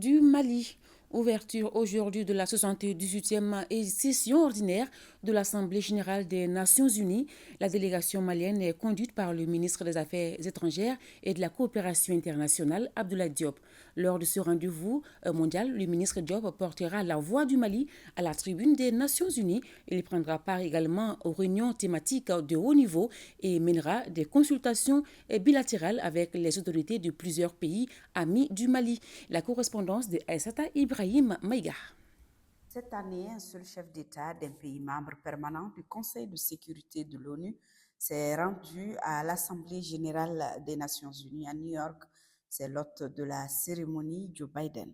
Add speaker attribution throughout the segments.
Speaker 1: du Mali. Ouverture aujourd'hui de la 78e session ordinaire de l'Assemblée générale des Nations unies. La délégation malienne est conduite par le ministre des Affaires étrangères et de la coopération internationale, Abdoulaye Diop. Lors de ce rendez-vous mondial, le ministre Diop portera la voix du Mali à la tribune des Nations unies. Il prendra part également aux réunions thématiques de haut niveau et mènera des consultations bilatérales avec les autorités de plusieurs pays amis du Mali. La correspondance de Aïssata Ibrahim Maïga.
Speaker 2: Cette année, un seul chef d'État d'un pays membre permanent du Conseil de sécurité de l'ONU s'est rendu à l'Assemblée générale des Nations unies à New York. C'est l'hôte de la cérémonie, Joe Biden.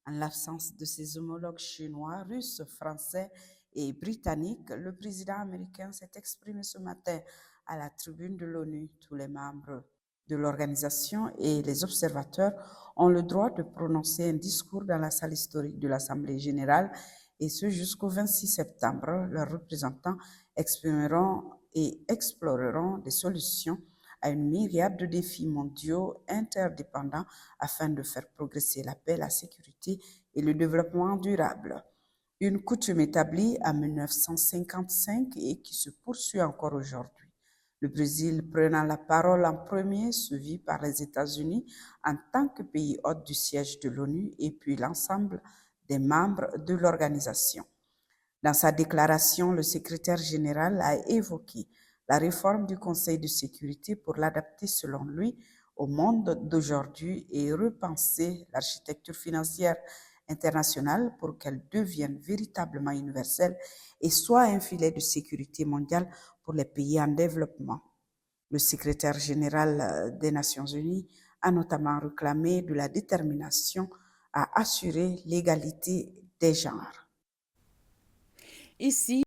Speaker 2: En l'absence de ses homologues chinois, russes, français et britanniques, le président américain s'est exprimé ce matin à la tribune de l'ONU. Tous les membres de l'organisation et les observateurs ont le droit de prononcer un discours dans la salle historique de l'Assemblée générale et ce jusqu'au 26 septembre. Leurs représentants exprimeront et exploreront des solutions à une myriade de défis mondiaux interdépendants afin de faire progresser la paix, la sécurité et le développement durable. Une coutume établie en 1955 et qui se poursuit encore aujourd'hui. Le Brésil prenant la parole en premier, suivi par les États-Unis en tant que pays hôte du siège de l'ONU et puis l'ensemble des membres de l'organisation. Dans sa déclaration, le secrétaire général a évoqué la réforme du Conseil de sécurité pour l'adapter, selon lui, au monde d'aujourd'hui et repenser l'architecture financière internationale pour qu'elle devienne véritablement universelle et soit un filet de sécurité mondiale pour les pays en développement. Le secrétaire général des Nations unies a notamment réclamé de la détermination à assurer l'égalité des genres.
Speaker 1: Ici,